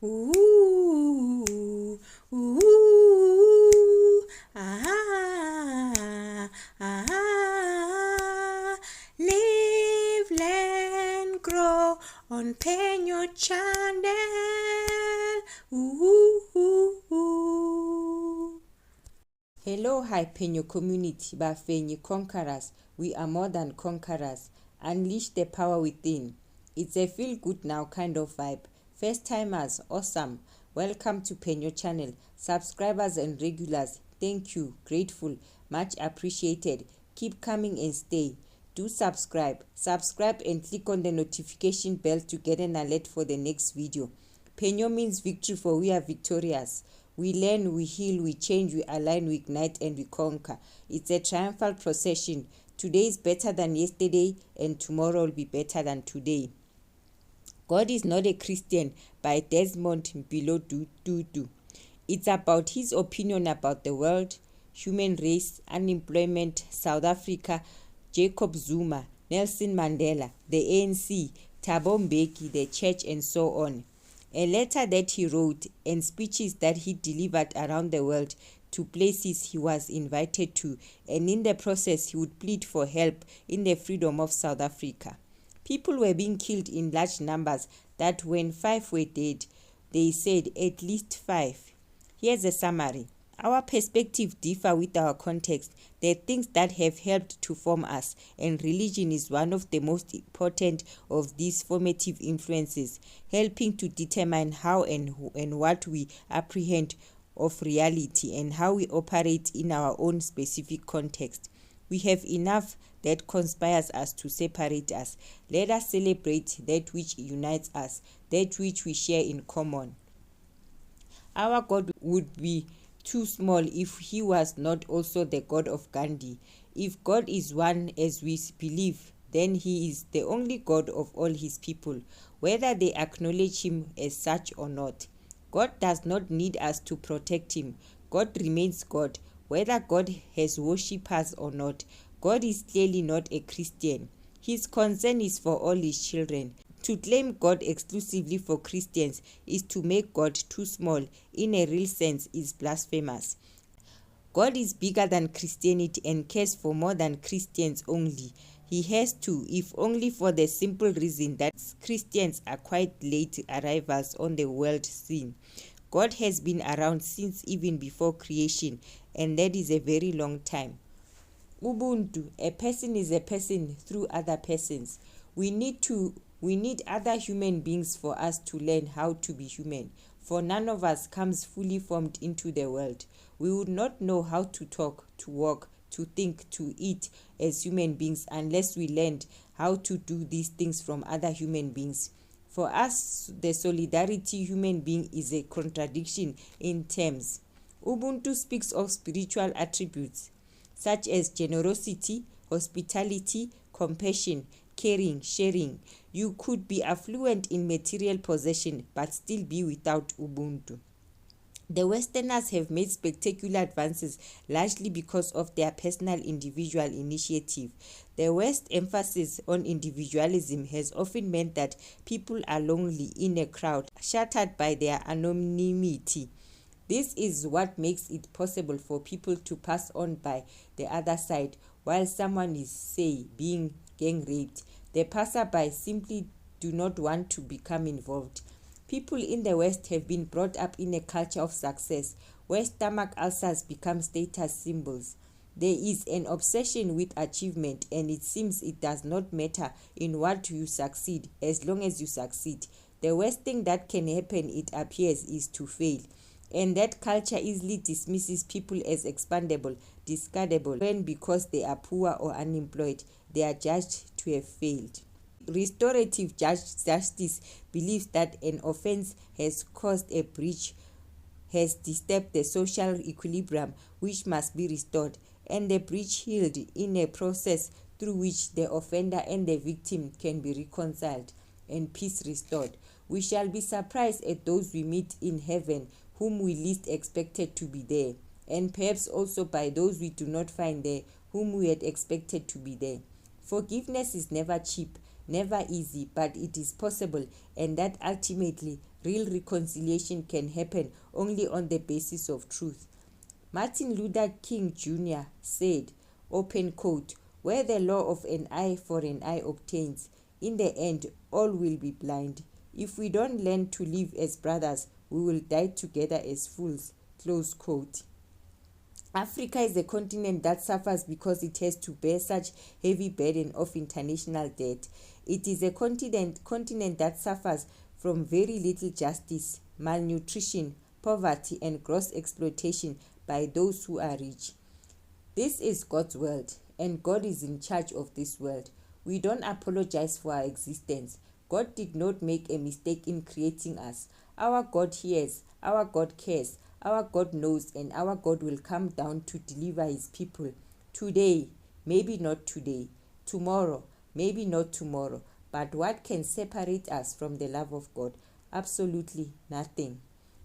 Ooh, ooh, ah, ah, live, land, grow on Penyo channel. Ooh, ooh, ooh. Hello, hi Penyo community, Bafenyi Conquerors. We are more than conquerors. Unleash the power within. It's a feel good now kind of vibe. First timers, awesome. Welcome to Penyo channel. Subscribers and regulars, thank you, grateful, much appreciated. Keep coming and stay. Do subscribe and click on the notification bell to get an alert for the next video. Penyo means victory, for we are victorious. We learn, we heal, we change, we align, we ignite, and we conquer. It's a triumphal procession. Today is better than yesterday, and tomorrow will be better than today. God is not a Christian by Desmond Mpilo Tutu. It's about his opinion about the world, human race, unemployment, South Africa, Jacob Zuma, Nelson Mandela, the ANC, Thabo Mbeki, the church, and so on. A letter that he wrote and speeches that he delivered around the world to places he was invited to, and in the process he would plead for help in the freedom of South Africa. People were being killed in large numbers that when 5 were dead, they said at least 5. Here's a summary. Our perspectives differ with our context, the things that have helped to form us, and religion is one of the most important of these formative influences, helping to determine how and what we apprehend of reality and how we operate in our own specific context. We have enough that conspires us to separate us. Let us celebrate that which unites us, that which we share in common. Our God would be too small if he was not also the God of Gandhi. If God is one as we believe, then he is the only God of all his people, whether they acknowledge him as such or not. God does not need us to protect him. God remains God, whether God has worshippers or not. God is clearly not a Christian. His concern is for all his children. To claim God exclusively for Christians is to make God too small. In a real sense, is blasphemous. God is bigger than Christianity and cares for more than Christians only. He has to, if only for the simple reason that Christians are quite late arrivals on the world scene. God has been around since even before creation, and that is a very long time. Ubuntu, a person is a person through other persons. We need other human beings for us to learn how to be human, for none of us comes fully formed into the world. We would not know how to talk, to walk, to think, to eat as human beings unless we learned how to do these things from other human beings. For us, the solidarity human being is a contradiction in terms. Ubuntu speaks of spiritual attributes such as generosity, hospitality, compassion, caring, sharing. You could be affluent in material possession but still be without Ubuntu. The Westerners have made spectacular advances largely because of their personal individual initiative. The West's emphasis on individualism has often meant that people are lonely in a crowd, shattered by their anonymity. This is what makes it possible for people to pass on by the other side while someone is, say, being gang raped. The passerby simply do not want to become involved. People in the West have been brought up in a culture of success, where stomach ulcers become status symbols. There is an obsession with achievement, and it seems it does not matter in what you succeed as long as you succeed. The worst thing that can happen, it appears, is to fail. And that culture easily dismisses people as expendable, discardable, when because they are poor or unemployed, they are judged to have failed. Restorative justice believes that an offense has caused a breach, has disturbed the social equilibrium which must be restored, and the breach healed in a process through which the offender and the victim can be reconciled and peace restored. We shall be surprised at those we meet in heaven whom we least expected to be there, and perhaps also by those we do not find there whom we had expected to be there. Forgiveness is never cheap, never easy, but it is possible, and that ultimately Real reconciliation can happen only on the basis of truth. Martin Luther King Jr. said, open quote, "Where the law of an eye for an eye obtains, in the end all will be blind. If we don't learn to live as brothers, we will die together as fools." Close quote. Africa is a continent that suffers because it has to bear such heavy burden of international debt. It is a continent that suffers from very little justice, malnutrition, poverty, and gross exploitation by those who are rich. This is God's world, and God is in charge of this world. We don't apologize for our existence. God did not make a mistake in creating us. Our God hears, our God cares, our God knows, and our God will come down to deliver his people. Today, maybe not today. Tomorrow, maybe not tomorrow. But what can separate us from the love of God? Absolutely nothing.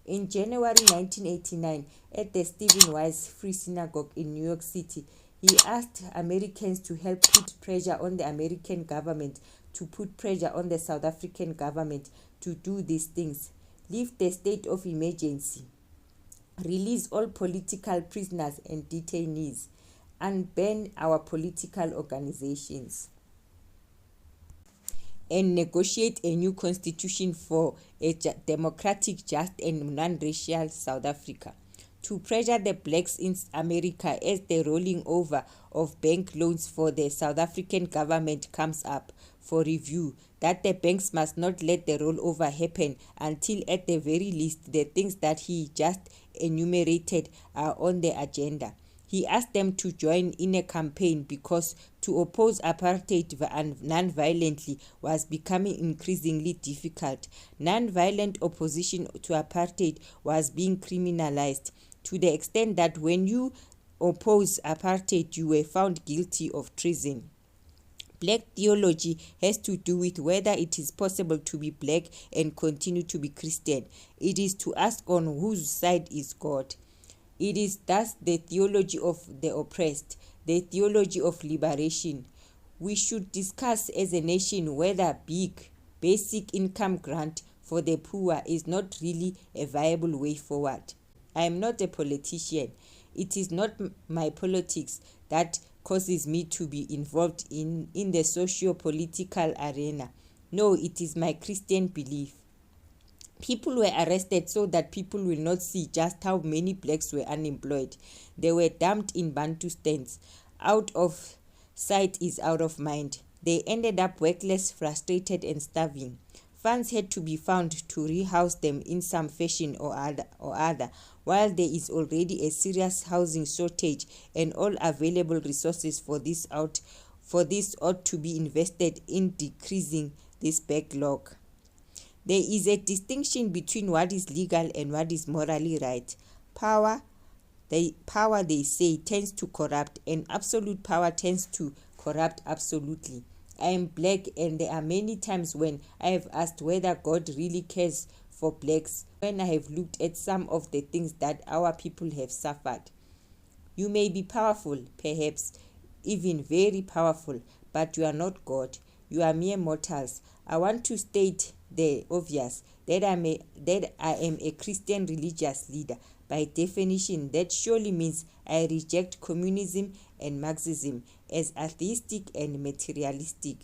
In January 1989, at the Stephen Wise Free Synagogue in New York City, he asked Americans to help put pressure on the American government, to put pressure on the South African government to do these things. Lift the state of emergency. Release all political prisoners and detainees. And ban our political organizations. And negotiate a new constitution for a democratic, just, and non-racial South Africa. To pressure the blacks in America as the rolling over of bank loans for the South African government comes up for review, that the banks must not let the rollover happen until at the very least the things that he just enumerated are on the agenda. He asked them to join in a campaign because to oppose apartheid non-violently was becoming increasingly difficult. Non-violent opposition to apartheid was being criminalized to the extent that when you oppose apartheid, you were found guilty of treason. Black theology has to do with whether it is possible to be black and continue to be Christian. It is to ask on whose side is God. It is thus the theology of the oppressed, the theology of liberation. We should discuss as a nation whether big, basic income grant for the poor is not really a viable way forward. I am not a politician. It is not my politics that causes me to be involved in the socio-political arena. No, it is my Christian belief. People were arrested so that people will not see just how many blacks were unemployed. They were dumped in Bantu stands. Out of sight is out of mind. They ended up workless, frustrated, and starving. Funds had to be found to rehouse them in some fashion or other, while there is already a serious housing shortage and all available resources for this ought to be invested in decreasing this backlog. There is a distinction between what is legal and what is morally right. Power, they say, tends to corrupt, and absolute power tends to corrupt absolutely. I am black, and there are many times when I have asked whether God really cares for blacks when I have looked at some of the things that our people have suffered. You may be powerful, perhaps even very powerful, but you are not God. You are mere mortals. I want to state the obvious, that I am a Christian religious leader. By definition, that surely means I reject communism and Marxism as atheistic and materialistic.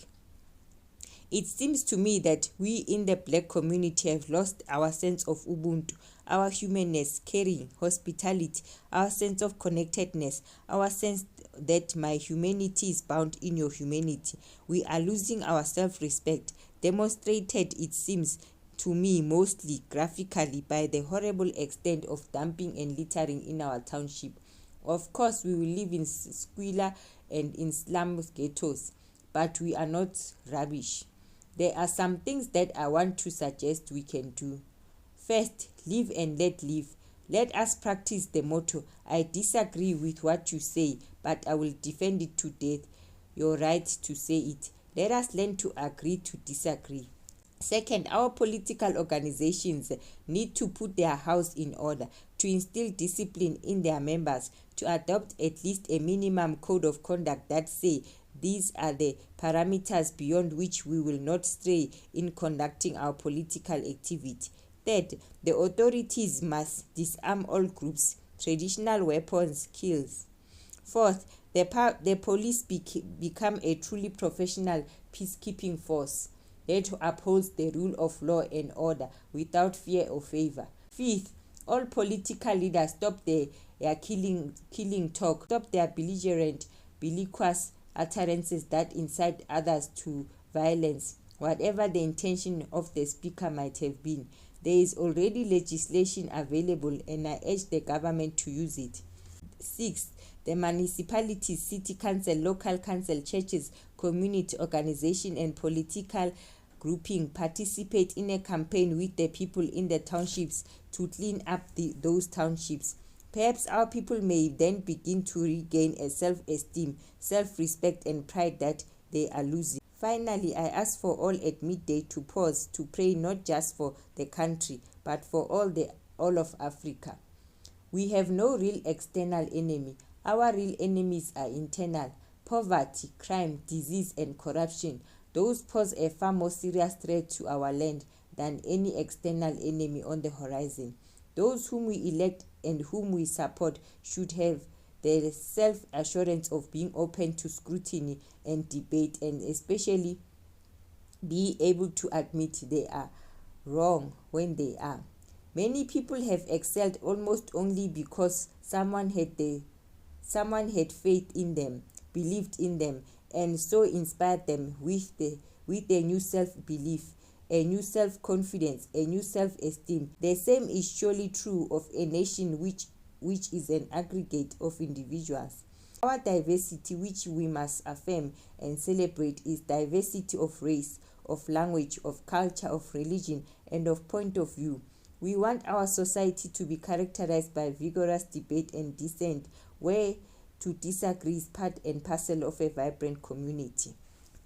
It seems to me that we in the black community have lost our sense of ubuntu, our humanness, caring, hospitality, our sense of connectedness, our sense that my humanity is bound in your humanity. We are losing our self-respect, demonstrated, it seems to me, mostly graphically by the horrible extent of dumping and littering in our township. Of course, we will live in squalor and in slum ghettos, but we are not rubbish. There are some things that I want to suggest we can do. First, live and let live. Let us practice the motto, I disagree with what you say, but I will defend it to death. Your right to say it. Let us learn to agree to disagree. Second, our political organizations need to put their house in order, to instill discipline in their members, to adopt at least a minimum code of conduct that say these are the parameters beyond which we will not stray in conducting our political activity. Third, the authorities must disarm all groups, traditional weapons, kills. Fourth, the police become a truly professional peacekeeping force that upholds the rule of law and order without fear or favor. Fifth, all political leaders stop their killing talk, stop their belligerent, bellicose utterances that incite others to violence, whatever the intention of the speaker might have been. There is already legislation available, and I urge the government to use it. Sixth, the municipalities, city council, local council, churches, community organization, and political grouping participate in a campaign with the people in the townships to clean up those townships. Perhaps our people may then begin to regain a self-esteem, self-respect, and pride that they are losing. Finally, I ask for all at midday to pause to pray, not just for the country, but for all of Africa. We have no real external enemy. Our real enemies are internal: poverty, crime, disease, and corruption. Those pose a far more serious threat to our land than any external enemy on the horizon. Those whom we elect and whom we support should have the self-assurance of being open to scrutiny and debate, and especially be able to admit they are wrong when they are. Many people have excelled almost only because someone had faith in them, believed in them, and so inspired them with a new self-belief, a new self-confidence, a new self-esteem. The same is surely true of a nation which is an aggregate of individuals. Our diversity, which we must affirm and celebrate, is diversity of race, of language, of culture, of religion, and of point of view. We want our society to be characterized by vigorous debate and dissent, where to disagree is part and parcel of a vibrant community.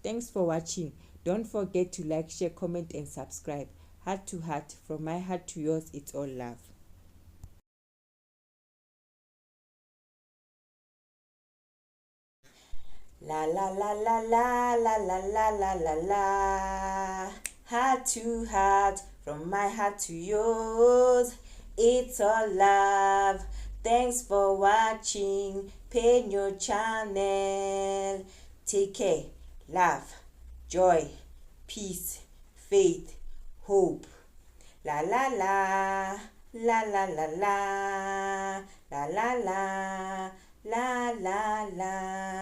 Thanks for watching. Don't forget to like, share, comment, and subscribe. Heart to heart, from my heart to yours, it's all love. La la la la la la la la la la la. Heart to heart, from my heart to yours, it's all love. Thanks for watching Penyo channel. Take care, love, joy, peace, faith, hope. La la la, la la la la, la la la, la la la.